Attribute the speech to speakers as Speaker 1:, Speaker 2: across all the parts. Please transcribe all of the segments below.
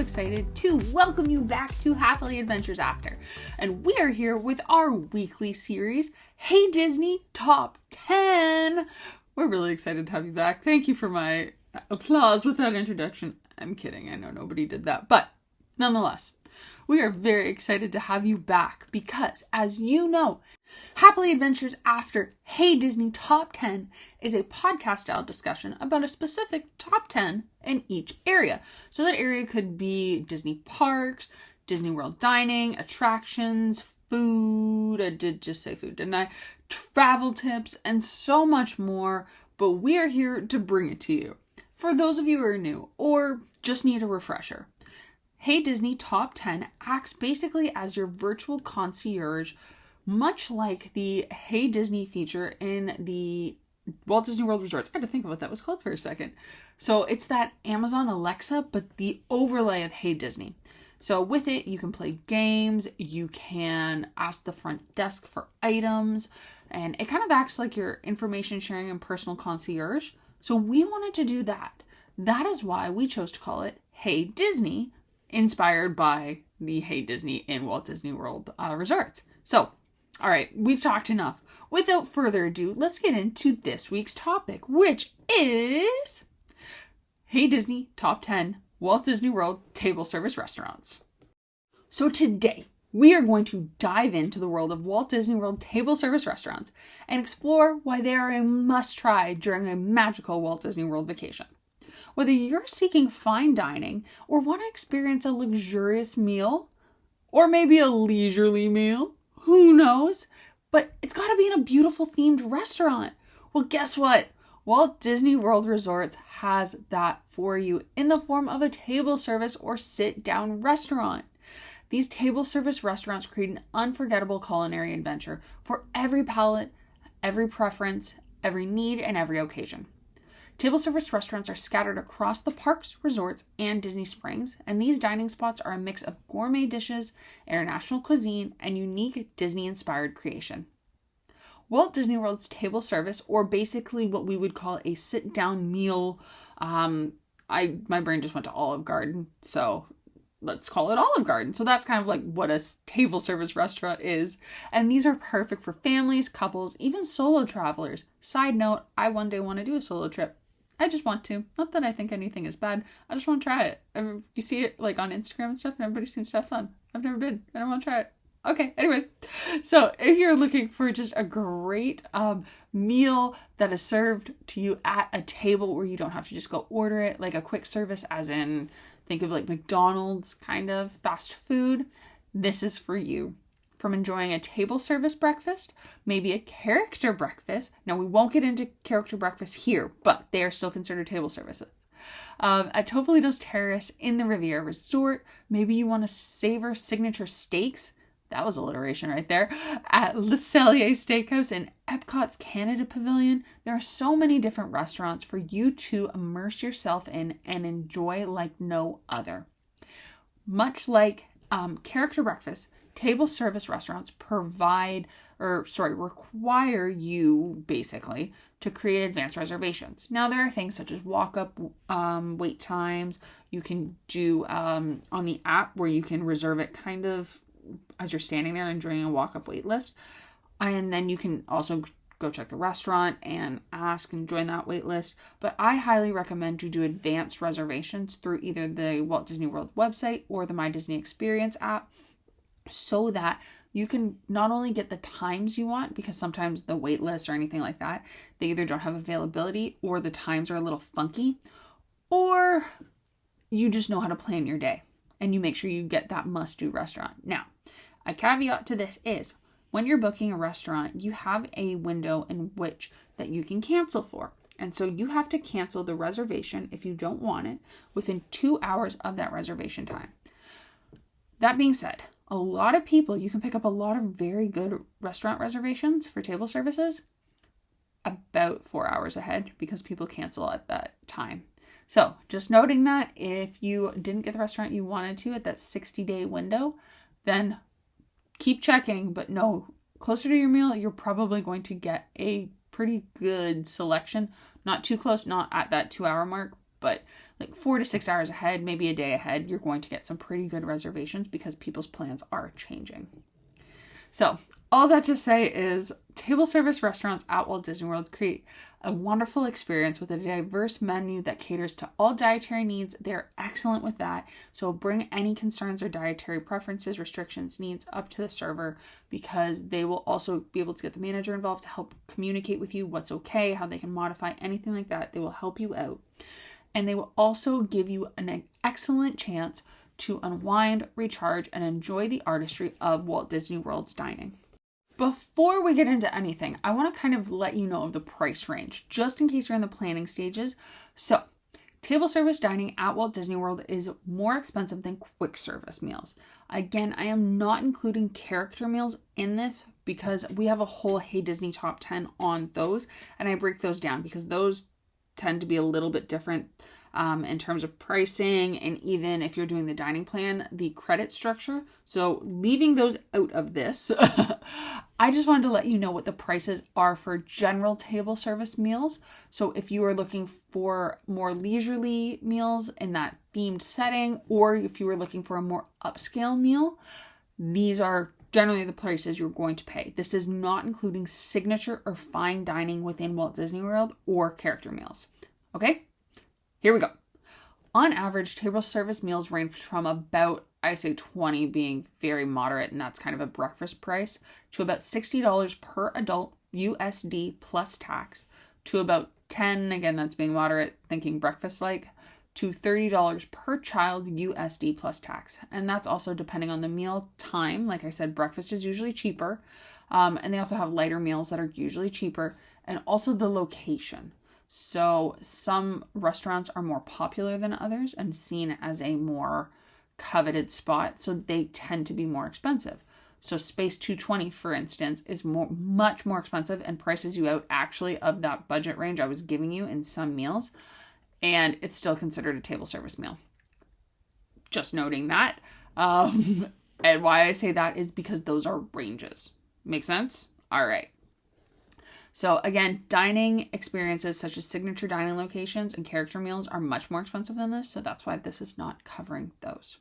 Speaker 1: excited to welcome you back to Happily Adventures After. And we are here with our weekly series, Hey Disney Top 10. We're really excited to have you back. Thank you for my applause with that introduction. I'm kidding, I know nobody did that, but nonetheless, we are very excited to have you back because, as you know, Happily Adventures After Hey Disney Top 10 is a podcast-style discussion about a specific top 10 in each area. So that area could be Disney parks, Disney World dining, attractions, food, I did just say food, didn't I? Travel tips, and so much more, but we are here to bring it to you. For those of you who are new or just need a refresher, Hey Disney Top 10 acts basically as your virtual concierge, much like the Hey Disney feature in the Walt Disney World resorts. I had to think of what that was called for a second. So it's that Amazon Alexa, but the overlay of Hey Disney. So with it, you can play games, you can ask the front desk for items, and it kind of acts like your information sharing and personal concierge. So we wanted to do that. That is why we chose to call it Hey Disney, inspired by the Hey Disney in Walt Disney World resorts. So, all right, we've talked enough. Without further ado, let's get into this week's topic, which is Hey Disney Top 10 Walt Disney World Table Service Restaurants. So today, we are going to dive into the world of Walt Disney World table service restaurants and explore why they are a must-try during a magical Walt Disney World vacation. Whether you're seeking fine dining or want to experience a luxurious meal, or maybe a leisurely meal, who knows? But it's got to be in a beautiful themed restaurant. Well, guess what? Walt Disney World Resorts has that for you in the form of a table service or sit-down restaurant. These table service restaurants create an unforgettable culinary adventure for every palate, every preference, every need, and every occasion. Table service restaurants are scattered across the parks, resorts, and Disney Springs, and these dining spots are a mix of gourmet dishes, international cuisine, and unique Disney-inspired creation. Walt Disney World's table service, or basically what we would call a sit-down meal, my brain just went to Olive Garden, so let's call it Olive Garden. So that's kind of like what a table service restaurant is. And these are perfect for families, couples, even solo travelers. Side note, I one day want to do a solo trip. I just want to. Not that I think anything is bad. I just want to try it. You see it like on Instagram and stuff, and everybody seems to have fun. I've never been. I don't want to try it. Okay, anyways. So if you're looking for just a great meal that is served to you at a table where you don't have to just go order it, like a quick service, as in think of like McDonald's kind of fast food, this is for you. From enjoying a table service breakfast, maybe a character breakfast. Now, we won't get into character breakfast here, but they are still considered table services. At Topolino's Terrace in the Riviera Resort, maybe you want to savor signature steaks. That was alliteration right there. At Le Cellier Steakhouse in Epcot's Canada Pavilion, there are so many different restaurants for you to immerse yourself in and enjoy like no other. Much like character breakfast, table service restaurants require you basically to create advanced reservations. Now, there are things such as walk-up wait times. You can do on the app where you can reserve it kind of as you're standing there enjoying a walk-up wait list. And then you can also go check the restaurant and ask and join that wait list. But I highly recommend to do advanced reservations through either the Walt Disney World website or the My Disney Experience app, so that you can not only get the times you want, because sometimes the wait list or anything like that, they either don't have availability or the times are a little funky, or you just know how to plan your day and you make sure you get that must-do restaurant. Now, a caveat to this is when you're booking a restaurant, you have a window in which that you can cancel for. And so you have to cancel the reservation if you don't want it within 2 hours of that reservation time. That being said, a lot of people, you can pick up a lot of very good restaurant reservations for table services about 4 hours ahead because people cancel at that time. So just noting that if you didn't get the restaurant you wanted to at that 60-day window, then keep checking, but no, closer to your meal, you're probably going to get a pretty good selection. Not too close, not at that 2 hour mark, but like 4 to 6 hours ahead, maybe a day ahead, you're going to get some pretty good reservations because people's plans are changing. So all that to say is table service restaurants at Walt Disney World create a wonderful experience with a diverse menu that caters to all dietary needs. They're excellent with that. So bring any concerns or dietary preferences, restrictions, needs up to the server, because they will also be able to get the manager involved to help communicate with you what's okay, how they can modify, anything like that. They will help you out. And they will also give you an excellent chance to unwind, recharge, and enjoy the artistry of Walt Disney World's dining. Before we get into anything, I want to kind of let you know of the price range, just in case you're in the planning stages. So, table service dining at Walt Disney World is more expensive than quick service meals. Again, I am not including character meals in this because we have a whole Hey Disney top 10 on those, and I break those down because those tend to be a little bit different in terms of pricing, and even if you're doing the dining plan, the credit structure. So leaving those out of this, I just wanted to let you know what the prices are for general table service meals. So if you are looking for more leisurely meals in that themed setting, or if you are looking for a more upscale meal, these are generally the prices you're going to pay. This is not including signature or fine dining within Walt Disney World or character meals. Okay? Here we go. On average, table service meals range from about, I say 20 being very moderate, and that's kind of a breakfast price, to about $60 per adult USD plus tax, to about 10, again, that's being moderate, thinking breakfast like, to $30 per child USD plus tax. And that's also depending on the meal time. Like I said, breakfast is usually cheaper. And they also have lighter meals that are usually cheaper, and also the location. So some restaurants are more popular than others and seen as a more coveted spot, so they tend to be more expensive. So Space 220, for instance, is much more expensive and prices you out actually of that budget range I was giving you in some meals, and it's still considered a table service meal. Just noting that. And why I say that is because those are ranges. Make sense? All right. So again, dining experiences such as signature dining locations and character meals are much more expensive than this, so that's why this is not covering those.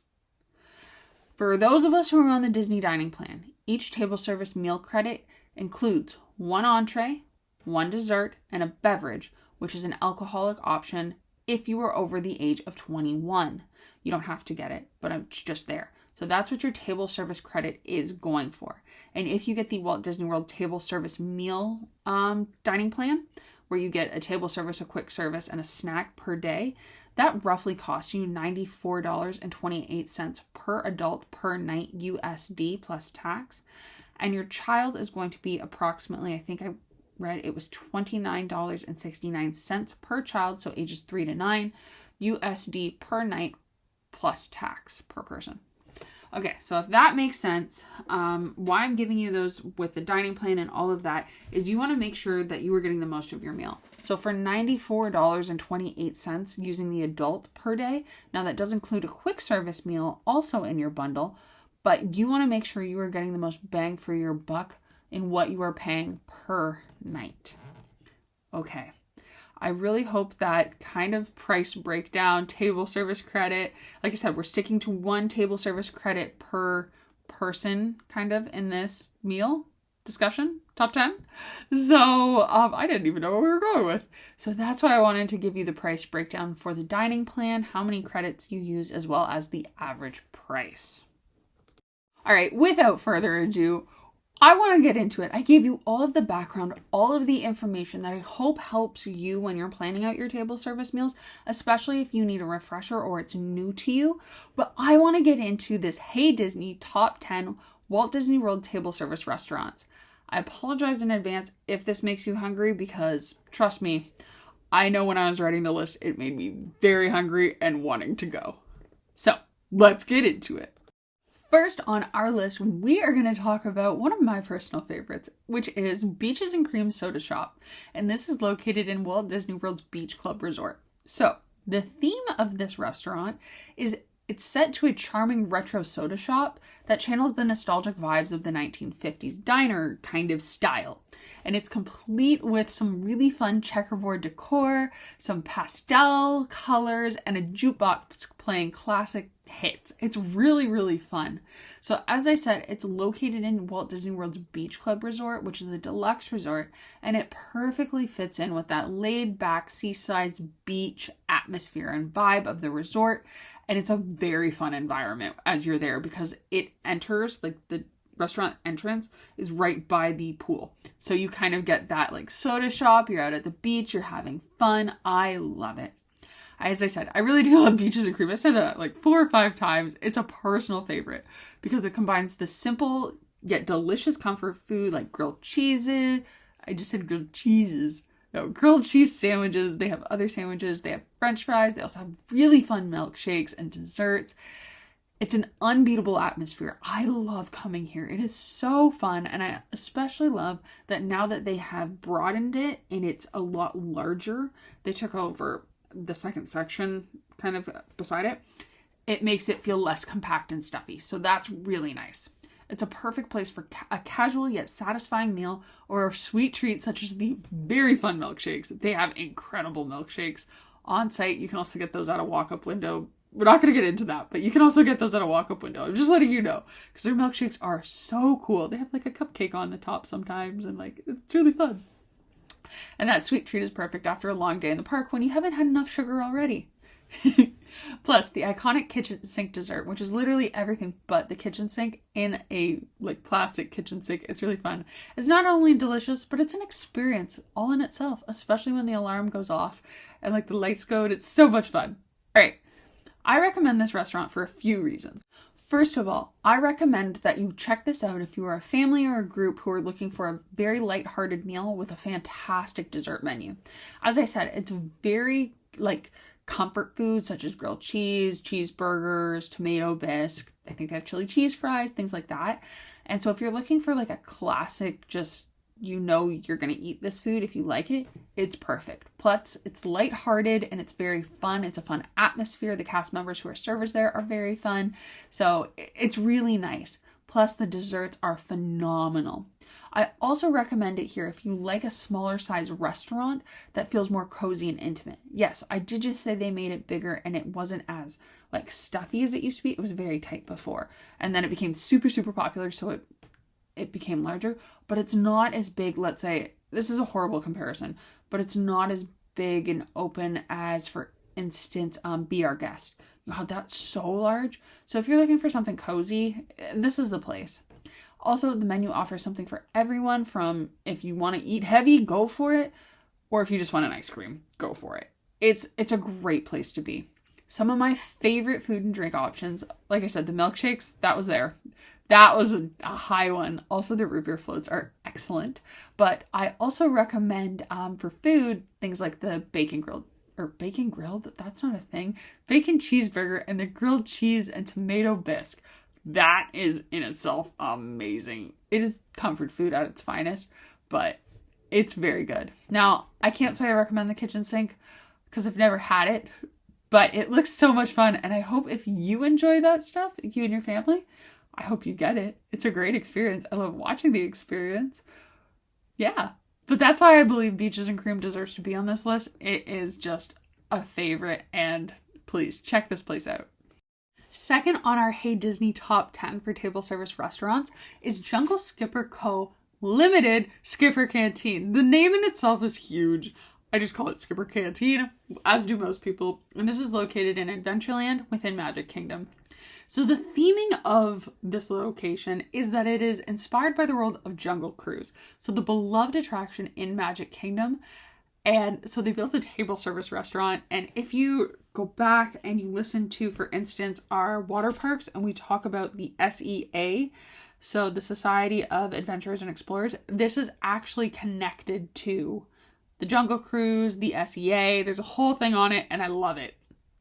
Speaker 1: For those of us who are on the Disney dining plan, each table service meal credit includes 1 entree, 1 dessert, and a beverage, which is an alcoholic option if you are over the age of 21. You don't have to get it, but it's just there. So that's what your table service credit is going for. And if you get the Walt Disney World table service meal dining plan, where you get a table service, a quick service, and a snack per day, that roughly costs you $94.28 per adult per night USD plus tax. And your child is going to be approximately, I think I read it was $29.69 per child, so ages 3 to 9, USD per night plus tax per person. Okay, so if that makes sense, why I'm giving you those with the dining plan and all of that is you want to make sure that you are getting the most of your meal. So for $94.28 using the adult per day, now that does include a quick service meal also in your bundle, but you want to make sure you are getting the most bang for your buck in what you are paying per night. Okay. I really hope that kind of price breakdown, table service credit, like I said, we're sticking to 1 table service credit per person kind of in this meal discussion, top 10. So I didn't even know what we were going with. So that's why I wanted to give you the price breakdown for the dining plan, how many credits you use, as well as the average price. All right, without further ado, I want to get into it. I gave you all of the background, all of the information that I hope helps you when you're planning out your table service meals, especially if you need a refresher or it's new to you. But I want to get into this Hey Disney top 10 Walt Disney World table service restaurants. I apologize in advance if this makes you hungry because, trust me, I know when I was writing the list, it made me very hungry and wanting to go. So, let's get into it. First on our list, we are going to talk about one of my personal favorites, which is Beaches and Cream Soda Shop. And this is located in Walt Disney World's Beach Club Resort. So the theme of this restaurant is it's set to a charming retro soda shop that channels the nostalgic vibes of the 1950s diner kind of style. And it's complete with some really fun checkerboard decor, some pastel colors, and a jukebox playing classic hits. It's really, really fun. So as I said, it's located in Walt Disney World's Beach Club Resort, which is a deluxe resort, and it perfectly fits in with that laid back seaside beach atmosphere and vibe of the resort. And it's a very fun environment as you're there because it enters, like the restaurant entrance is right by the pool. So you kind of get that like soda shop, you're out at the beach, you're having fun. I love it. As I said, I really do love Beaches and Cream. I said that like 4 or 5 times. It's a personal favorite because it combines the simple yet delicious comfort food like grilled cheeses. I just said grilled cheeses. No, grilled cheese sandwiches. They have other sandwiches. They have French fries. They also have really fun milkshakes and desserts. It's an unbeatable atmosphere. I love coming here. It is so fun. And I especially love that now that they have broadened it and it's a lot larger, they took over the second section kind of beside it. It makes it feel less compact and stuffy. So that's really nice. It's a perfect place for a casual yet satisfying meal or a sweet treat such as the very fun milkshakes. They have incredible milkshakes on site. You can also get those at a walk-up window. We're not going to get into that, but you can also get those at a walk-up window. I'm just letting you know because their milkshakes are so cool. They have like a cupcake on the top sometimes and like it's really fun. And that sweet treat is perfect after a long day in the park when you haven't had enough sugar already. Plus, the iconic kitchen sink dessert, which is literally everything but the kitchen sink in a like plastic kitchen sink. It's really fun. It's not only delicious, but it's an experience all in itself, especially when the alarm goes off and like the lights go and it's so much fun. All right. I recommend this restaurant for a few reasons. First of all, I recommend that you check this out if you are a family or a group who are looking for a very lighthearted meal with a fantastic dessert menu. As I said, it's very like comfort foods such as grilled cheese, cheeseburgers, tomato bisque. I think they have chili cheese fries, things like that. And so if you're looking for like a classic, just you know you're going to eat this food if you like it, it's perfect. Plus, it's lighthearted and it's very fun. It's a fun atmosphere. The cast members who are servers there are very fun. So it's really nice. Plus, the desserts are phenomenal. I also recommend it here if you like a smaller size restaurant that feels more cozy and intimate. Yes, I did just say they made it bigger and it wasn't as like stuffy as it used to be. It was very tight before. And then it became super, super popular. So it became larger, but it's not as big. Let's say, this is a horrible comparison, but it's not as big and open as, for instance, Be Our Guest. Wow, that's so large. So if you're looking for something cozy, this is the place. Also, the menu offers something for everyone, from if you want to eat heavy, go for it, or if you just want an ice cream, go for it. It's a great place to be. Some of my favorite food and drink options, like I said, the milkshakes, that was there. That was a high one. Also, the root beer floats are excellent. But I also recommend for food, things like the bacon grilled, that's not a thing. Bacon cheeseburger and the grilled cheese and tomato bisque. That is in itself amazing. It is comfort food at its finest, but it's very good. Now, I can't say I recommend the kitchen sink because I've never had it, but it looks so much fun. And I hope if you enjoy that stuff, you and your family, I hope you get it. It's a great experience. I love watching the experience. Yeah. But that's why I believe Beaches and Cream deserves to be on this list. It is just a favorite, and please check this place out. Second on our Hey Disney top 10 for table service restaurants is Jungle Skipper Co. Limited Skipper Canteen. The name in itself is huge. I just call it Skipper Canteen, as do most people. And this is located in Adventureland within Magic Kingdom. So the theming of this location is that it is inspired by the world of Jungle Cruise. So the beloved attraction in Magic Kingdom. And so they built a table service restaurant. And if you go back and you listen to, for instance, our water parks, and we talk about the SEA, so the Society of Adventurers and Explorers, this is actually connected to the Jungle Cruise, the SEA. There's a whole thing on it, and I love it.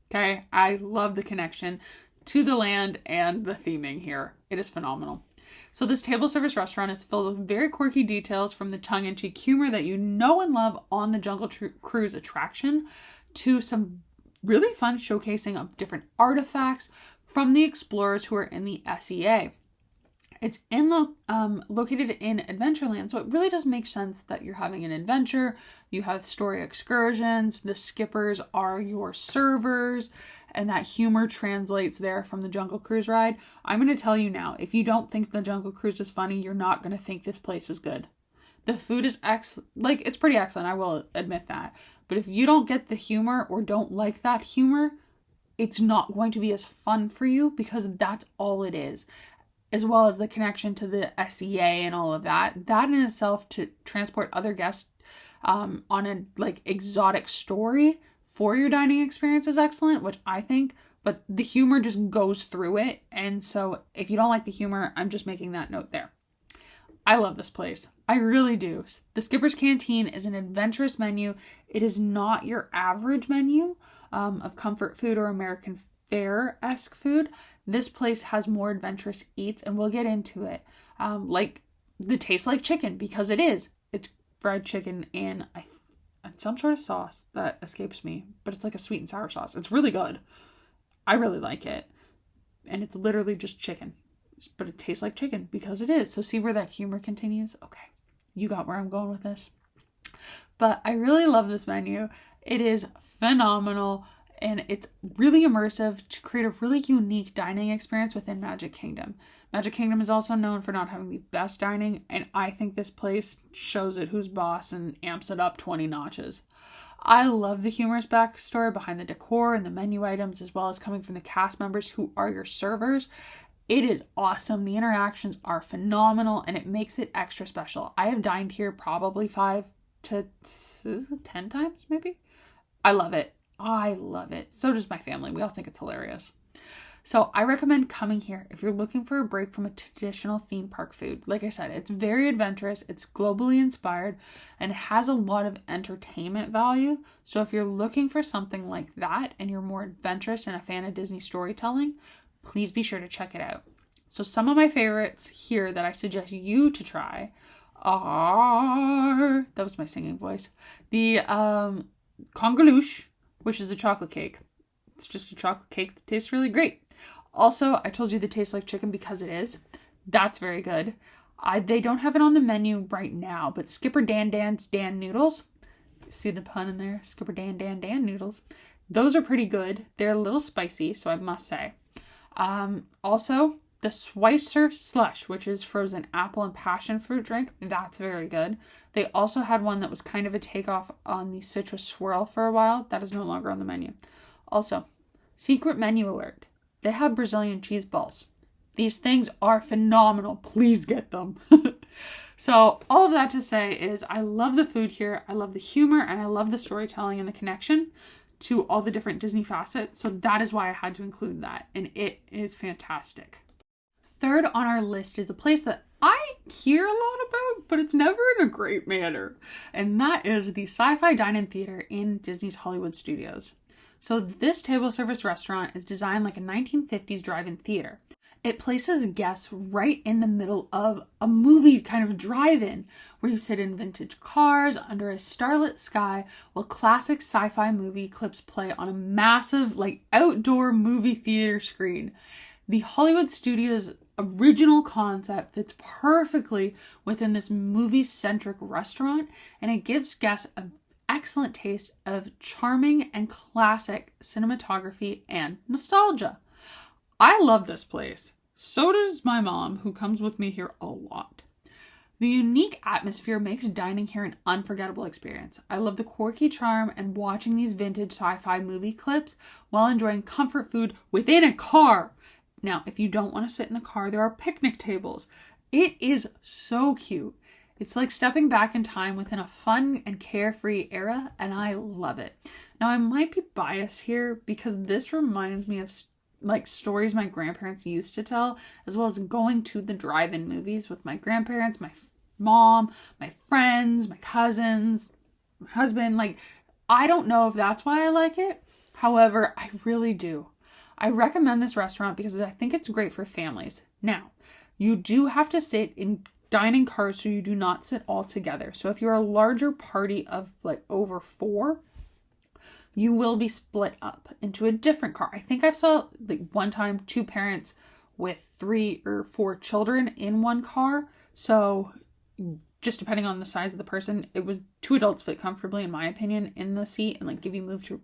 Speaker 1: Okay? I love the connection to the land and the theming here. It is phenomenal. So this table service restaurant is filled with very quirky details, from the tongue-in-cheek humor that you know and love on the Jungle Cruise attraction to some really fun showcasing of different artifacts from the explorers who are in the SEA. It's located in Adventureland, so it really does make sense that you're having an adventure. You have story excursions. The skippers are your servers, and that humor translates there from the Jungle Cruise ride. I'm going to tell you now, if you don't think the Jungle Cruise is funny, you're not going to think this place is good. The food is it's pretty excellent, I will admit that. But if you don't get the humor or don't like that humor, it's not going to be as fun for you, because that's all it is. As well as the connection to the SEA and all of that. That in itself, to transport other guests on a exotic story for your dining experience, is excellent, which I think, but the humor just goes through it. And so if you don't like the humor, I'm just making that note there. I love this place. I really do. The Skipper's Canteen is an adventurous menu. It is not your average menu of comfort food or American fare-esque food. This place has more adventurous eats, and we'll get into it. Like the Taste Like Chicken, because it is. It's fried chicken in some sort of sauce that escapes me, but it's like a sweet and sour sauce. It's really good. I really like it. And it's literally just chicken. But it tastes like chicken because it is. So see where that humor continues? Okay, you got where I'm going with this. But I really love this menu. It is phenomenal, and it's really immersive to create a really unique dining experience within Magic Kingdom. Magic Kingdom is also known for not having the best dining, and I think this place shows it who's boss and amps it up 20 notches. I love the humorous backstory behind the decor and the menu items, as well as coming from the cast members who are your servers. It is awesome. The interactions are phenomenal, and it makes it extra special. I have dined here probably 5 to 10 times, maybe. I love it. I love it. So does my family. We all think it's hilarious. So I recommend coming here if you're looking for a break from a traditional theme park food. Like I said, it's very adventurous. It's globally inspired, and it has a lot of entertainment value. So if you're looking for something like that and you're more adventurous and a fan of Disney storytelling, please be sure to check it out. So some of my favorites here that I suggest you to try are, that was my singing voice, the congalouche, which is a chocolate cake. It's just a chocolate cake that tastes really great. Also, I told you the Taste Like Chicken because it is. That's very good. They don't have it on the menu right now, but Skipper Dan Dan's Dan Noodles. See the pun in there? Skipper Dan Noodles. Those are pretty good. They're a little spicy, so I must say. Also, the Schweitzer Slush, which is frozen apple and passion fruit drink. That's very good. They also had one that was kind of a takeoff on the citrus swirl for a while. That is no longer on the menu. Also, secret menu alert. They have Brazilian cheese balls. These things are phenomenal. Please get them. So all of that to say is I love the food here. I love the humor, and I love the storytelling and the connection to all the different Disney facets. So that is why I had to include that. And it is fantastic. Third on our list is a place that I hear a lot about, but it's never in a great manner. And that is the Sci-Fi Dine-In Theater in Disney's Hollywood Studios. So this table service restaurant is designed like a 1950s drive-in theater. It places guests right in the middle of a movie kind of drive-in, where you sit in vintage cars under a starlit sky while classic sci-fi movie clips play on a massive outdoor movie theater screen. The Hollywood Studios original concept fits perfectly within this movie-centric restaurant, and it gives guests an excellent taste of charming and classic cinematography and nostalgia. I love this place. So does my mom, who comes with me here a lot. The unique atmosphere makes dining here an unforgettable experience. I love the quirky charm and watching these vintage sci-fi movie clips while enjoying comfort food within a car. Now, if you don't want to sit in the car, there are picnic tables. It is so cute. It's like stepping back in time within a fun and carefree era, and I love it. Now, I might be biased here because this reminds me of stories my grandparents used to tell, as well as going to the drive-in movies with my grandparents, my mom, my friends, my cousins, my husband. I don't know if that's why I like it. However, I really do. I recommend this restaurant because I think it's great for families. Now, you do have to sit in dining cars, so you do not sit all together. So if you're a larger party of over 4, you will be split up into a different car. I think I saw one time 2 parents with 3 or 4 children in one car. So just depending on the size of the person, it was 2 adults fit comfortably, in my opinion, in the seat and like give you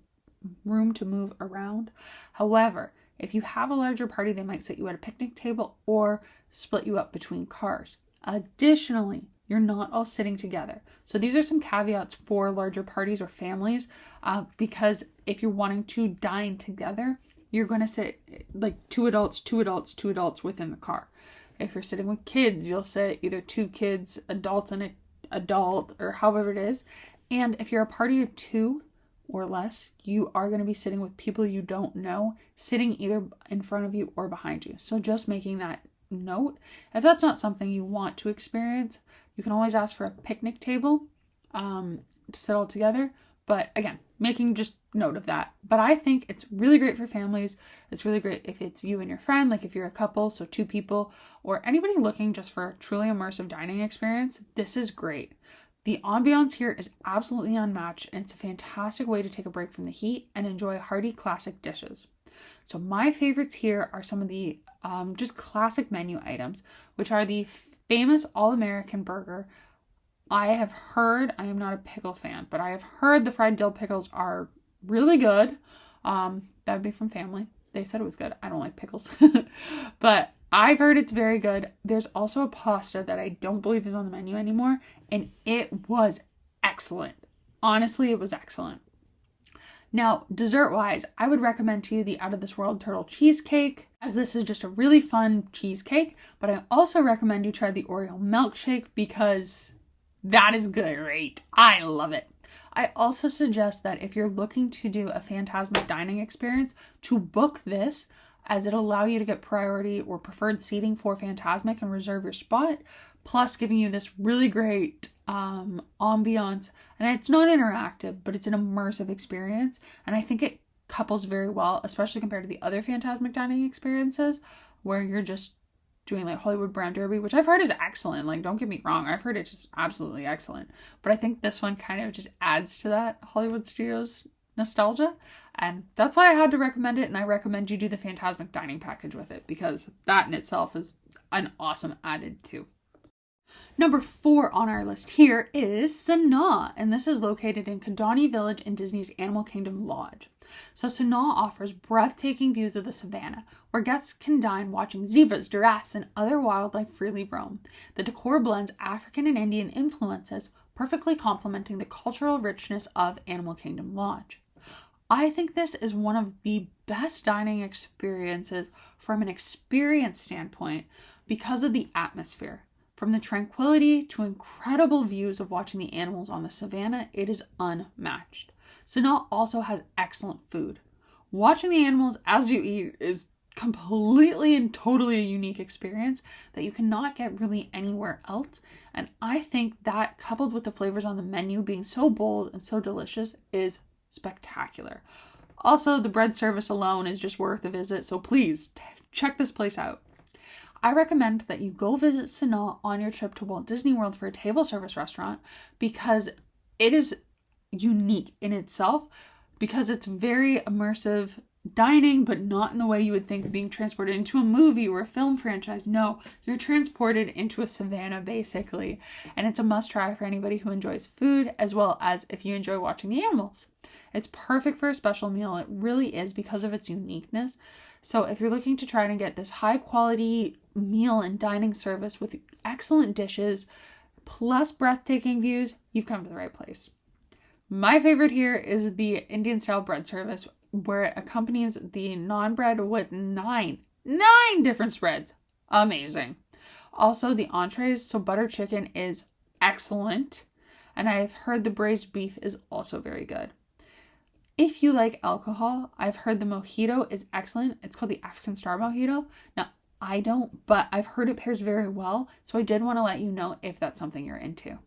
Speaker 1: room to move around. However, if you have a larger party, they might sit you at a picnic table or split you up between cars. Additionally, you're not all sitting together. So these are some caveats for larger parties or families, because if you're wanting to dine together, you're going to sit like 2 adults, 2 adults, 2 adults within the car. If you're sitting with kids, you'll sit either 2 kids, adults and an adult, or however it is. And if you're a party of 2 or less, you are going to be sitting with people you don't know, sitting either in front of you or behind you. So just making that note. If that's not something you want to experience, you can always ask for a picnic table to sit all together. But again, making just note of that. But I think it's really great for families. It's really great if it's you and your friend, like if you're a couple, so 2 people, or anybody looking just for a truly immersive dining experience. This is great. The ambiance here is absolutely unmatched, and it's a fantastic way to take a break from the heat and enjoy hearty classic dishes. So my favorites here are some of the just classic menu items, which are the famous All-American burger. I have heard, I am not a pickle fan, but I have heard the fried dill pickles are really good. That would be from family. They said it was good. I don't like pickles. But I've heard it's very good. There's also a pasta that I don't believe is on the menu anymore, and it was excellent. Honestly, it was excellent. Now, dessert-wise, I would recommend to you the Out of This World Turtle Cheesecake, as this is just a really fun cheesecake. But I also recommend you try the Oreo milkshake because that is great. I love it. I also suggest that if you're looking to do a Fantasmic dining experience, to book this, as it'll allow you to get priority or preferred seating for Fantasmic and reserve your spot, plus giving you this really great ambiance. And it's not interactive, but it's an immersive experience. And I think it couples very well, especially compared to the other Fantasmic dining experiences where you're just doing like Hollywood Brown Derby, which I've heard is excellent. Like, don't get me wrong, I've heard it's just absolutely excellent. But I think this one kind of just adds to that Hollywood Studios nostalgia. And that's why I had to recommend it. And I recommend you do the Fantasmic dining package with it, because that in itself is an awesome added too. Number 4 on our list here is Sanaa, and this is located in Kidani Village in Disney's Animal Kingdom Lodge. So Sanaa offers breathtaking views of the savannah, where guests can dine watching zebras, giraffes, and other wildlife freely roam. The decor blends African and Indian influences, perfectly complementing the cultural richness of Animal Kingdom Lodge. I think this is one of the best dining experiences from an experience standpoint because of the atmosphere. From the tranquility to incredible views of watching the animals on the savannah, it is unmatched. Sanaa also has excellent food. Watching the animals as you eat is completely and totally a unique experience that you cannot get really anywhere else. And I think that, coupled with the flavors on the menu being so bold and so delicious, is spectacular. Also, the bread service alone is just worth a visit, so please check this place out. I recommend that you go visit Sanaa on your trip to Walt Disney World for a table service restaurant, because it is unique in itself, because it's very immersive dining, but not in the way you would think of being transported into a movie or a film franchise. No, you're transported into a savannah basically, and it's a must try for anybody who enjoys food, as well as if you enjoy watching the animals. It's perfect for a special meal. It really is, because of its uniqueness. So if you're looking to try and get this high quality meal and dining service with excellent dishes plus breathtaking views, you've come to the right place. My favorite here is the Indian style bread service, where it accompanies the naan bread with nine different spreads. Amazing. Also, the entrees, so butter chicken is excellent, and I've heard the braised beef is also very good. If you like alcohol, I've heard the mojito is excellent. It's called the African Star Mojito. Now, I don't, but I've heard it pairs very well, so I did want to let you know if that's something you're into.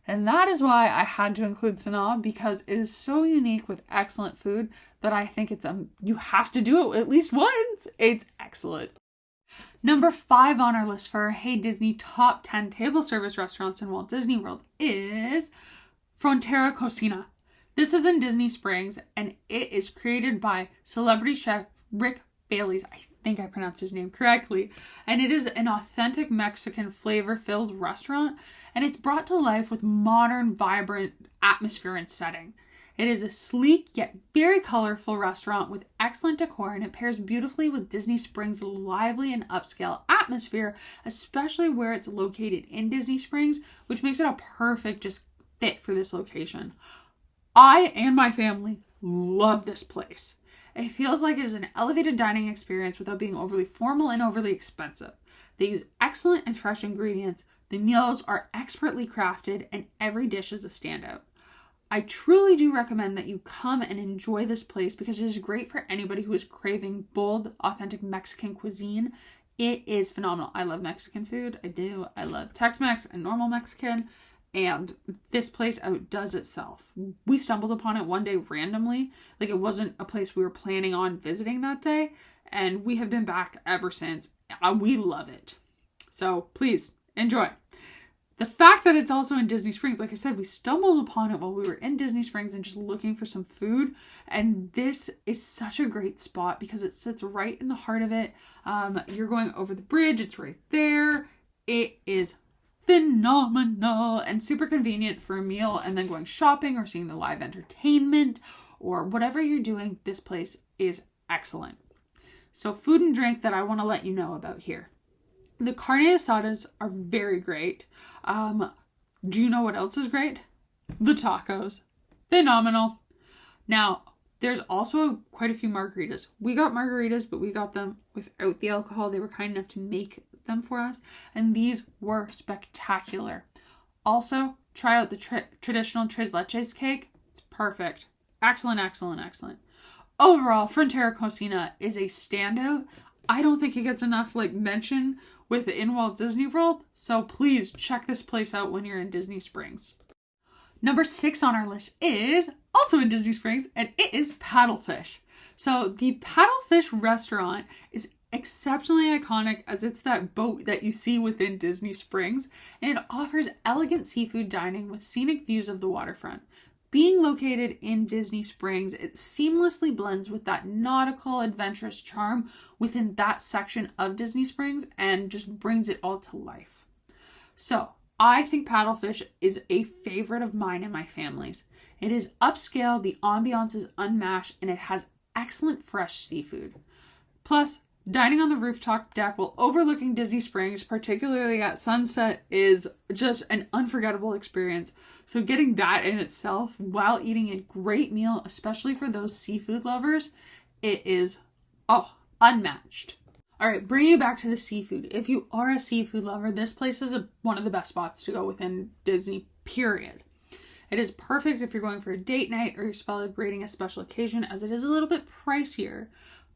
Speaker 1: And that is why I had to include Sanaa, because it is so unique with excellent food that I think it's you have to do it at least once. It's excellent. Number 5 on our list for our Hey Disney top 10 table service restaurants in Walt Disney World is Frontera Cocina. This is in Disney Springs, and it is created by celebrity chef Rick Bailey's. I think I pronounced his name correctly. And it is an authentic Mexican flavor-filled restaurant, and it's brought to life with modern, vibrant atmosphere and setting. It is a sleek yet very colorful restaurant with excellent decor, and it pairs beautifully with Disney Springs' lively and upscale atmosphere, especially where it's located in Disney Springs, which makes it a perfect just fit for this location. I and my family love this place. It feels like it is an elevated dining experience without being overly formal and overly expensive. They use excellent and fresh ingredients. The meals are expertly crafted, and every dish is a standout. I truly do recommend that you come and enjoy this place because it is great for anybody who is craving bold, authentic Mexican cuisine. It is phenomenal. I love Mexican food. I do. I love Tex-Mex and normal Mexican. And this place outdoes itself. We stumbled upon it one day randomly. Like, it wasn't a place we were planning on visiting that day. And we have been back ever since. We love it. So please enjoy. The fact that it's also in Disney Springs, like I said, we stumbled upon it while we were in Disney Springs and just looking for some food. And this is such a great spot because it sits right in the heart of it. You're going over the bridge. It's right there. It is phenomenal and super convenient for a meal and then going shopping or seeing the live entertainment or whatever you're doing. This place is excellent. So food and drink that I want to let you know about here. The carne asadas are very great. Do you know what else is great? The tacos. Phenomenal. Now, there's also quite a few margaritas. We got margaritas, but we got them without the alcohol. They were kind enough to make them for us, and these were spectacular. Also, try out the traditional tres leches cake. It's perfect. Excellent, excellent, excellent. Overall, Frontera Cocina is a standout. I don't think it gets enough mention within Walt Disney World, so please check this place out when you're in Disney Springs. Number 6 on our list is also in Disney Springs, and it is Paddlefish. So the Paddlefish restaurant is exceptionally iconic as it's that boat that you see within Disney Springs, and it offers elegant seafood dining with scenic views of the waterfront. Being located in Disney Springs, it seamlessly blends with that nautical, adventurous charm within that section of Disney Springs and just brings it all to life. So, I think Paddlefish is a favorite of mine and my family's. It is upscale, the ambiance is unmatched, and it has excellent fresh seafood. Plus, dining on the rooftop deck while overlooking Disney Springs, particularly at sunset, is just an unforgettable experience. So getting that in itself while eating a great meal, especially for those seafood lovers, it is, unmatched. All right, bringing it back to the seafood. If you are a seafood lover, this place is one of the best spots to go within Disney, period. It is perfect if you're going for a date night or you're celebrating a special occasion, as it is a little bit pricier.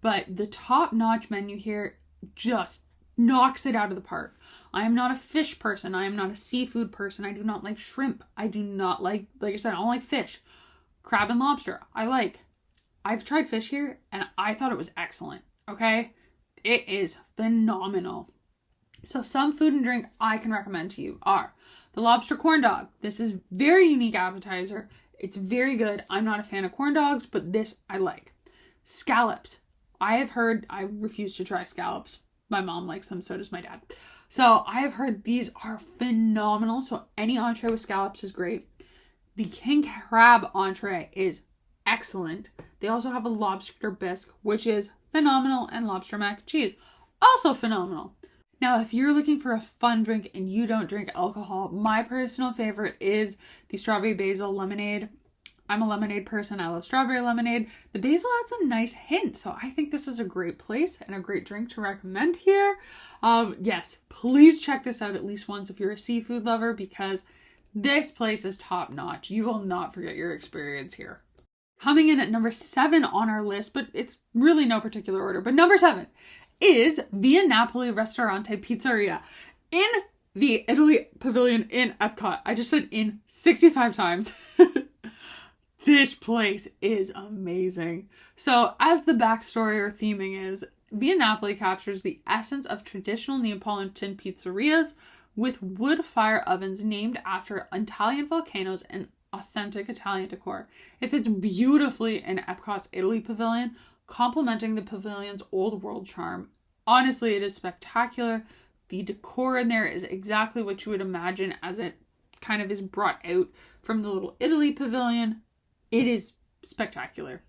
Speaker 1: But the top-notch menu here just knocks it out of the park. I am not a fish person. I am not a seafood person. I do not like shrimp. I do not like I said, I don't like fish. Crab and lobster, I like. I've tried fish here, and I thought it was excellent, okay? It is phenomenal. So some food and drink I can recommend to you are the lobster corn dog. This is very unique appetizer. It's very good. I'm not a fan of corn dogs, but this I like. Scallops. I refuse to try scallops. My mom likes them, so does my dad. So I have heard these are phenomenal. So any entree with scallops is great. The king crab entree is excellent. They also have a lobster bisque, which is phenomenal, and lobster mac and cheese, also phenomenal. Now, if you're looking for a fun drink and you don't drink alcohol, my personal favorite is the strawberry basil lemonade. I'm a lemonade person. I love strawberry lemonade. The basil adds a nice hint, so I think this is a great place and a great drink to recommend here. Yes, please check this out at least once if you're a seafood lover, because this place is top notch. You will not forget your experience here. Coming in at number 7 on our list, but it's really no particular order, but number 7 is Via Napoli Ristorante Pizzeria in the Italy Pavilion in Epcot. I just said in 65 times. This place is amazing. So, as the backstory or theming is, Via Napoli captures the essence of traditional Neapolitan pizzerias with wood fire ovens named after Italian volcanoes and authentic Italian decor. It fits beautifully in Epcot's Italy Pavilion, complementing the pavilion's old world charm. Honestly, it is spectacular. The decor in there is exactly what you would imagine as it kind of is brought out from the Little Italy pavilion. It is spectacular.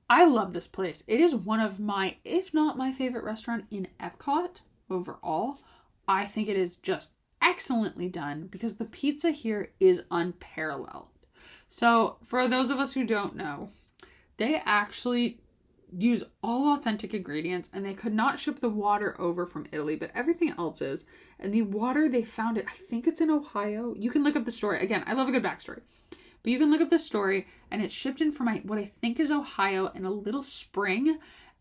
Speaker 1: I love this place. It is one of my, if not my favorite restaurant in Epcot overall. I think it is just excellently done because the pizza here is unparalleled. So for those of us who don't know, they actually use all authentic ingredients, and they could not ship the water over from Italy, but everything else is. And the water, they found it, I think it's in Ohio. You can look up the story. Again, I love a good backstory. But you can look up the story, and it's shipped in from what I think is Ohio in a little spring.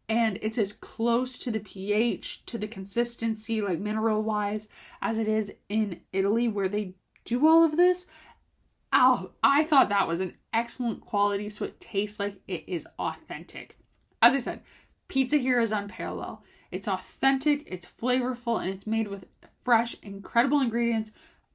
Speaker 1: And it's as close to the pH, to the consistency, like mineral-wise, as it is in Italy where they do all of this. Oh, I thought that was an excellent quality, so it tastes like it is authentic. As I said, pizza here is unparalleled. It's authentic, it's flavorful, and it's made with fresh, incredible ingredients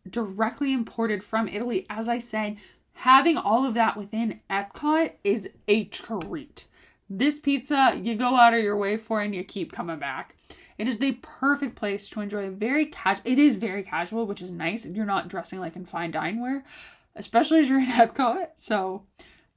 Speaker 1: directly imported from Italy. As I said, having all of that within Epcot is a treat. This pizza, you go out of your way for and you keep coming back. It is the perfect place to enjoy it is very casual, which is nice. You're not dressing like in fine dine wear, especially as you're in Epcot. So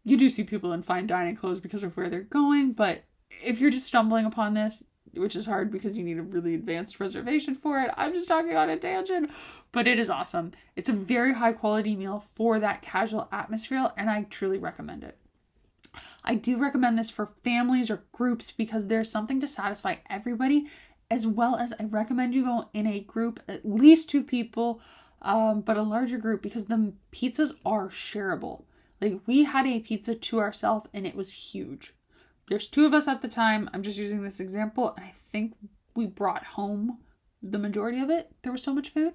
Speaker 1: you do see people in fine dining clothes because of where they're going. But if you're just stumbling upon this, which is hard because you need a really advanced reservation for it, I'm just talking on a tangent, but it is awesome. It's a very high quality meal for that casual atmosphere, and I truly recommend it. I do recommend this for families or groups because there's something to satisfy everybody, as well as I recommend you go in a group, at least 2 people, but a larger group, because the pizzas are shareable. Like, we had a pizza to ourselves and it was huge. There's 2 of us at the time. I'm just using this example, and I think we brought home the majority of it. There was so much food.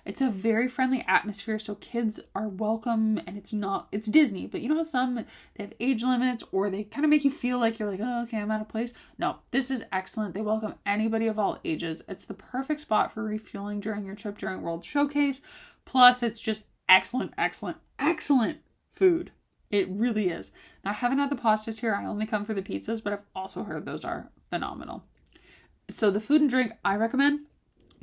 Speaker 1: It's a very friendly atmosphere, so kids are welcome, and it's Disney, but you know how some, they have age limits, or they kind of make you feel like you're like, oh, okay, I'm out of place. No, this is excellent. They welcome anybody of all ages. It's the perfect spot for refueling during your trip during World Showcase. Plus, it's just excellent, excellent, excellent food. It really is. Now, I haven't had the pastas here. I only come for the pizzas, but I've also heard those are phenomenal. So the food and drink I recommend,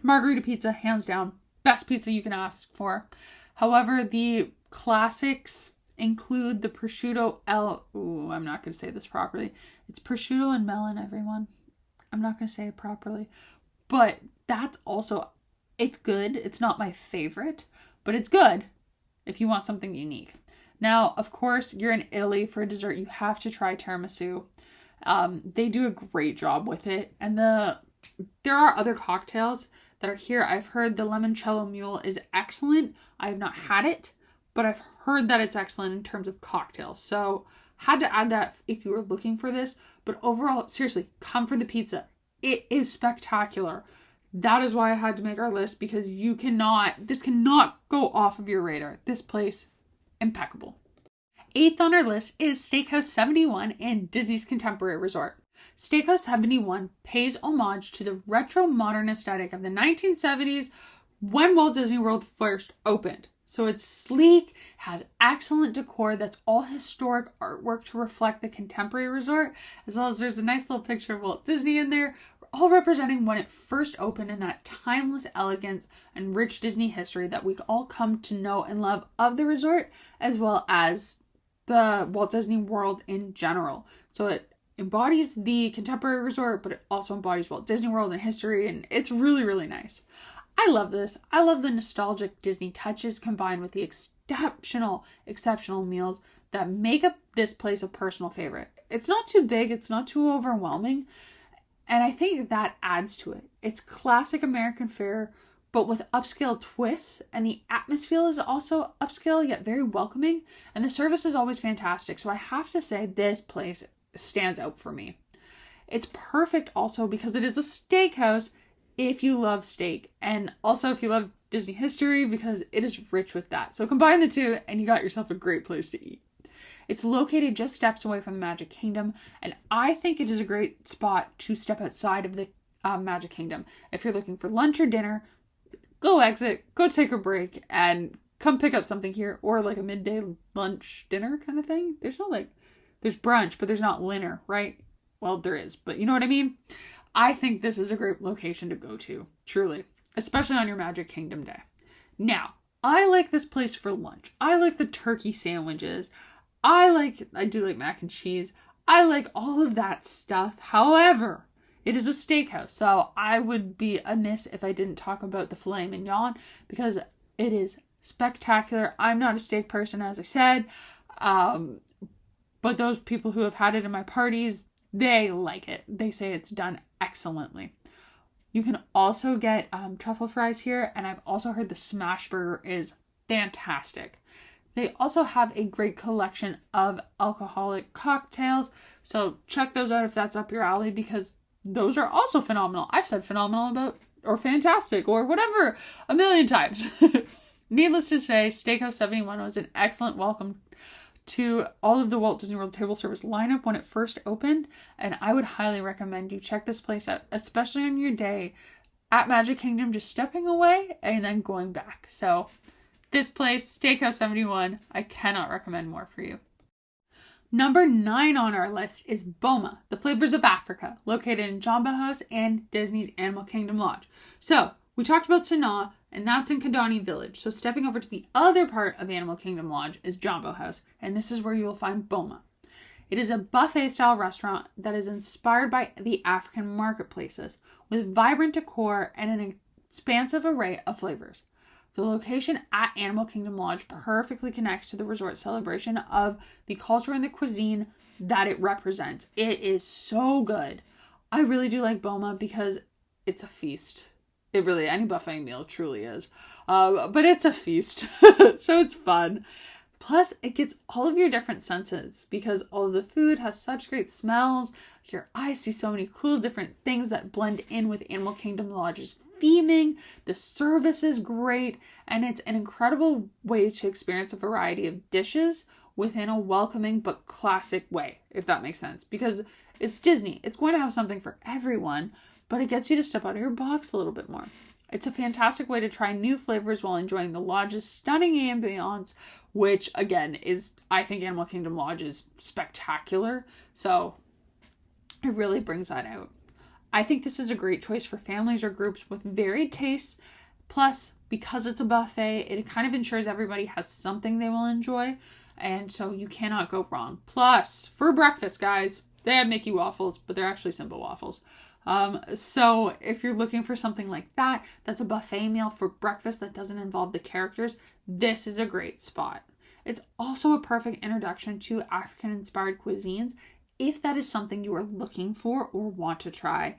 Speaker 1: margarita pizza, hands down. Best pizza you can ask for. However, the classics include the prosciutto I'm not going to say this properly. It's prosciutto and melon, everyone. I'm not going to say it properly. But that's also, it's good. It's not my favorite, but it's good if you want something unique. Now, of course, you're in Italy for dessert. You have to try tiramisu. They do a great job with it. And there are other cocktails that are here. I've heard the limoncello mule is excellent. I have not had it, but I've heard that it's excellent in terms of cocktails. So had to add that if you were looking for this. But overall, seriously, come for the pizza. It is spectacular. That is why I had to make our list, because this cannot go off of your radar. This place, impeccable. 8th on our list is Steakhouse 71 in Disney's Contemporary Resort. Steakhouse 71 pays homage to the retro modern aesthetic of the 1970s when Walt Disney World first opened. So it's sleek, has excellent decor that's all historic artwork to reflect the contemporary resort, as well as there's a nice little picture of Walt Disney in there, all representing when it first opened and that timeless elegance and rich Disney history that we all come to know and love of the resort, as well as the Walt Disney World in general. So it embodies the contemporary resort, but it also embodies Walt Disney World and history, and it's really, really nice. I love this. I love the nostalgic Disney touches combined with the exceptional meals that make up this place a personal favorite. It's not too big, it's not too overwhelming, and I think that adds to it. It's classic American fare, but with upscale twists, and the atmosphere is also upscale yet very welcoming, and the service is always fantastic. So I have to say this place stands out for me. It's perfect also because it is a steakhouse if you love steak, and also if you love Disney history, because it is rich with that. So combine the two and you got yourself a great place to eat. It's located just steps away from the Magic Kingdom, and I think it is a great spot to step outside of the Magic Kingdom. If you're looking for lunch or dinner, go exit, go take a break, and come pick up something here, or like a midday lunch dinner kind of thing. There's brunch, but there's not dinner, right? Well, there is, but you know what I mean? I think this is a great location to go to, truly, especially on your Magic Kingdom day. Now, I like this place for lunch. I like the turkey sandwiches. I do like mac and cheese. I like all of that stuff. However, it is a steakhouse, so I would be amiss if I didn't talk about the filet mignon because it is spectacular. I'm not a steak person, as I said, but those people who have had it in my parties, they like it. They say it's done excellently. You can also get truffle fries here, and I've also heard the smash burger is fantastic. They also have a great collection of alcoholic cocktails, so check those out if that's up your alley, because those are also phenomenal. I've said phenomenal about, or fantastic, or whatever, a million times. Needless to say, Steakhouse 71 was an excellent welcome to all of the Walt Disney World table service lineup when it first opened, and I would highly recommend you check this place out, especially on your day at Magic Kingdom, just stepping away and then going back. So this place, Steakhouse 71, I cannot recommend more for you. Number 9 on our list is Boma, the Flavors of Africa, located in Jambo House and Disney's Animal Kingdom Lodge. So we talked about Sanaa, and that's in Kidani Village. So stepping over to the other part of Animal Kingdom Lodge is Jambo House, and this is where you will find Boma. It is a buffet-style restaurant that is inspired by the African marketplaces, with vibrant decor and an expansive array of flavors. The location at Animal Kingdom Lodge perfectly connects to the resort celebration of the culture and the cuisine that it represents. It is so good. I really do like Boma because it's a feast. It really, any buffet meal truly is. But it's a feast, so it's fun. Plus, it gets all of your different senses because all of the food has such great smells. Your eyes see so many cool different things that blend in with Animal Kingdom Lodge's theming. The service is great, and it's an incredible way to experience a variety of dishes within a welcoming but classic way, if that makes sense. Because it's Disney. It's going to have something for everyone, but it gets you to step out of your box a little bit more. It's a fantastic way to try new flavors while enjoying the lodge's stunning ambiance, which, again, is, I think Animal Kingdom Lodge is spectacular. So it really brings that out. I think this is a great choice for families or groups with varied tastes. Plus, because it's a buffet, it kind of ensures everybody has something they will enjoy. And so you cannot go wrong. Plus, for breakfast, guys, they have Mickey waffles, but they're actually simple waffles. So if you're looking for something like that, that's a buffet meal for breakfast that doesn't involve the characters, this is a great spot. It's also a perfect introduction to African-inspired cuisines if that is something you are looking for or want to try.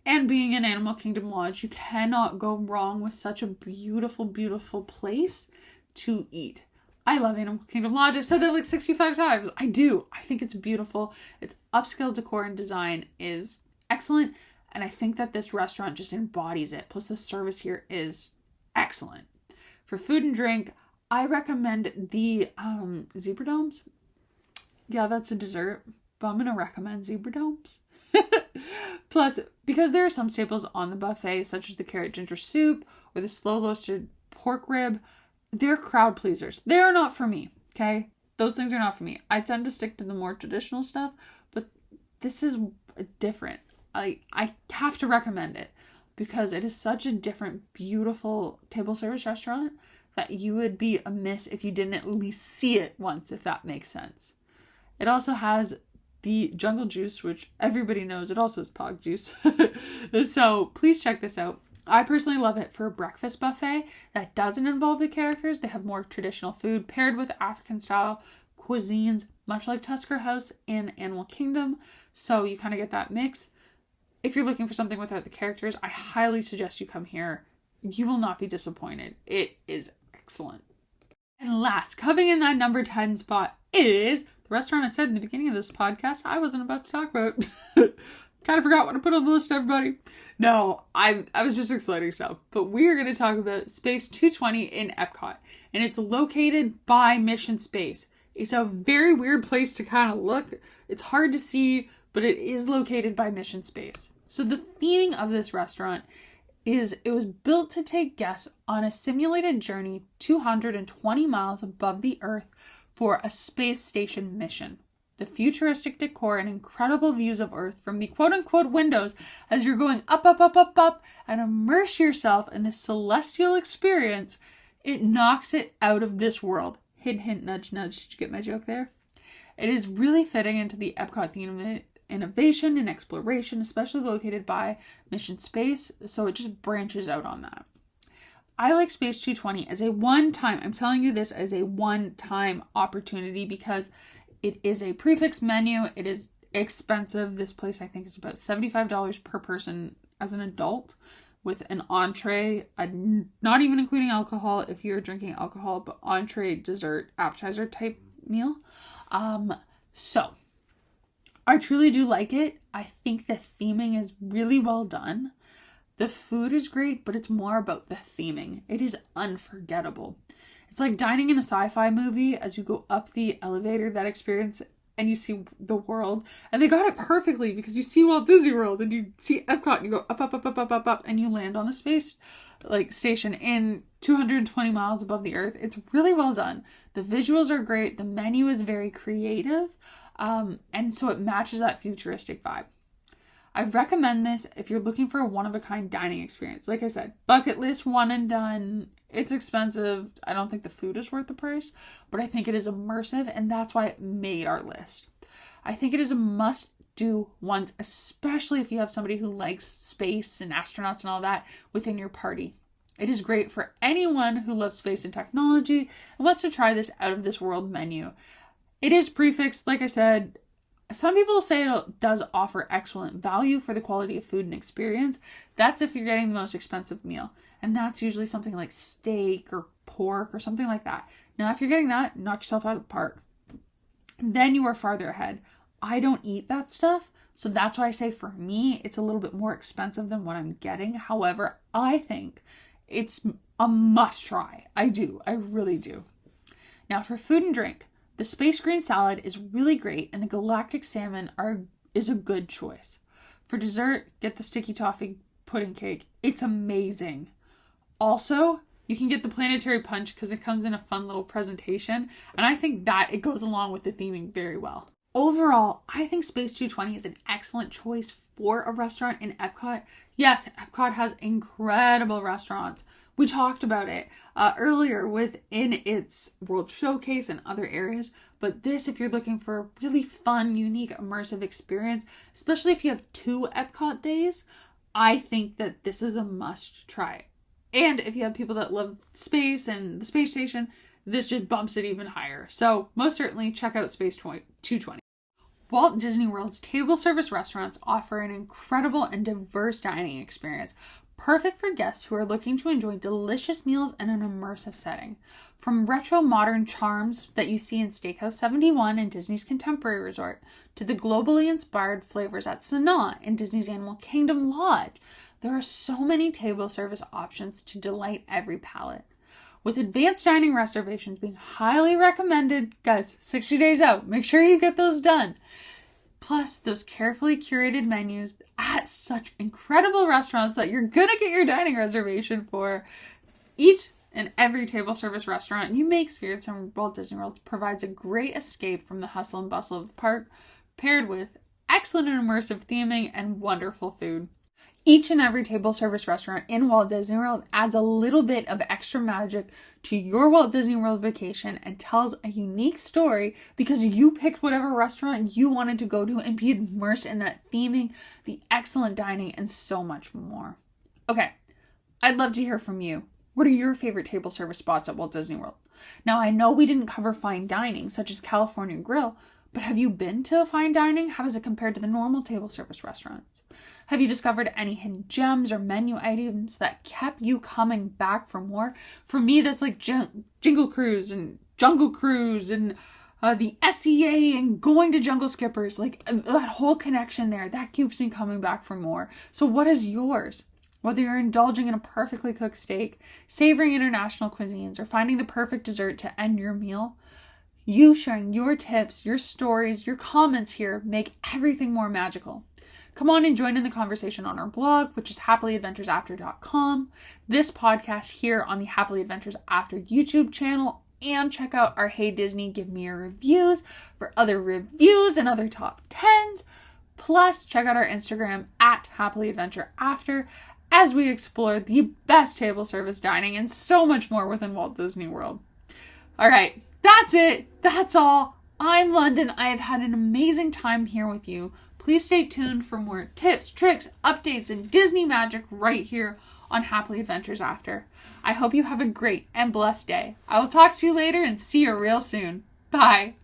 Speaker 1: And being in Animal Kingdom Lodge, you cannot go wrong with such a beautiful, beautiful place to eat. I love Animal Kingdom Lodge. I've said that like 65 times. I do. I think it's beautiful. Its upscale decor and design is excellent. And I think that this restaurant just embodies it. Plus the service here is excellent. For food and drink, I recommend the zebra domes. Yeah, that's a dessert, but I'm going to recommend zebra domes. Plus, because there are some staples on the buffet, such as the carrot ginger soup or the slow roasted pork rib, they're crowd pleasers. They are not for me, okay? Those things are not for me. I tend to stick to the more traditional stuff, but this is different. I have to recommend it because it is such a different, beautiful table service restaurant that you would be amiss if you didn't at least see it once, if that makes sense. It also has the jungle juice, which everybody knows. It also is pog juice. So please check this out. I personally love it for a breakfast buffet that doesn't involve the characters. They have more traditional food paired with African style cuisines, much like Tusker House in Animal Kingdom. So you kind of get that mix. If you're looking for something without the characters, I highly suggest you come here. You will not be disappointed. It is excellent. And last, coming in that number 10 spot is the restaurant I said in the beginning of this podcast I wasn't about to talk about. Kind of forgot what I put on the list, everybody. No, I was just explaining stuff. But we're going to talk about Space 220 in Epcot. And it's located by Mission Space. It's a very weird place to kind of look. It's hard to see, but it is located by Mission Space. So the theming of this restaurant is it was built to take guests on a simulated journey 220 miles above the Earth for a space station mission. the futuristic decor and incredible views of Earth from the quote-unquote windows as you're going up, up, up, up, up, and immerse yourself in this celestial experience, it knocks it out of this world. Hint, hint, nudge, nudge. Did you get my joke there? It is really fitting into the Epcot theme of innovation and exploration, especially located by Mission Space, so it just branches out on that. I like Space 220 as a one-time, I'm telling you this as a one-time opportunity because it is a prefix menu. It is expensive. This place I think is about $75 per person as an adult with an entree, not even including alcohol if you're drinking alcohol, but entree, dessert, appetizer type meal. So I truly do like it. I think the theming is really well done. The food is great, but it's more about the theming. It is unforgettable. It's like dining in a sci-fi movie as you go up the elevator, that experience, and you see the world. And they got it perfectly because you see Walt Disney World and you see Epcot and you go up, up, up, up, up, up, up, and you land on the space station in 220 miles above the earth. It's really well done. The visuals are great. The menu is very creative. And so it matches that futuristic vibe. I recommend this if you're looking for a one-of-a-kind dining experience. Like I said, bucket list, one and done. It's expensive. I don't think the food is worth the price, but I think it is immersive, and that's why it made our list. I think it is a must-do once, especially if you have somebody who likes space and astronauts and all that within your party. It is great for anyone who loves space and technology and wants to try this out-of-this-world menu. It is prefixed, like I said. Some people say it does offer excellent value for the quality of food and experience. That's if you're getting the most expensive meal. And that's usually something like steak or pork or something like that. Now, if you're getting that, knock yourself out of the park. Then you are farther ahead. I don't eat that stuff. So that's why I say for me, it's a little bit more expensive than what I'm getting. However, I think it's a must try. I do. I really do. Now for food and drink. The space green salad is really great, and the galactic salmon is a good choice. For dessert, get the sticky toffee pudding cake. It's amazing. Also, you can get the planetary punch because it comes in a fun little presentation, and I think that it goes along with the theming very well. Overall, I think Space 220 is an excellent choice for a restaurant in Epcot. Yes, Epcot has incredible restaurants. We talked about it earlier within its World Showcase and other areas. But this, if you're looking for a really fun, unique, immersive experience, especially if you have 2 Epcot days, I think that this is a must try. And if you have people that love space and the space station, this just bumps it even higher. So most certainly check out Space 220. Walt Disney World's table service restaurants offer an incredible and diverse dining experience, perfect for guests who are looking to enjoy delicious meals in an immersive setting. From retro modern charms that you see in Steakhouse 71 in Disney's Contemporary Resort, to the globally inspired flavors at Sanaa in Disney's Animal Kingdom Lodge, there are so many table service options to delight every palate. With advanced dining reservations being highly recommended, guys, 60 days out, make sure you get those done. Plus, those carefully curated menus at such incredible restaurants that you're gonna get your dining reservation for. Each and every table service restaurant you may experience in Walt Disney World provides a great escape from the hustle and bustle of the park, paired with excellent and immersive theming and wonderful food. Each and every table service restaurant in Walt Disney World adds a little bit of extra magic to your Walt Disney World vacation and tells a unique story because you picked whatever restaurant you wanted to go to and be immersed in that theming, the excellent dining, and so much more. Okay, I'd love to hear from you. What are your favorite table service spots at Walt Disney World? Now, I know we didn't cover fine dining, such as California Grill, but have you been to fine dining? How does it compare to the normal table service restaurants? Have you discovered any hidden gems or menu items that kept you coming back for more? For me, that's like Jingle Cruise and Jungle Cruise and the SEA and going to Jungle Skippers. Like that whole connection there, that keeps me coming back for more. So what is yours? Whether you're indulging in a perfectly cooked steak, savoring international cuisines, or finding the perfect dessert to end your meal, you sharing your tips, your stories, your comments here make everything more magical. Come on and join in the conversation on our blog, which is happily-adventuresafter.com. This podcast here on the Happily Adventures After YouTube channel, and check out our Hey Disney Give Me a Reviews for other reviews and other top 10s. Plus, check out our Instagram at Happily Adventure After as we explore the best table service dining and so much more within Walt Disney World. All right, that's it. That's all. I'm London. I have had an amazing time here with you. Please stay tuned for more tips, tricks, updates, and Disney magic right here on Happily Adventures After. I hope you have a great and blessed day. I will talk to you later and see you real soon. Bye.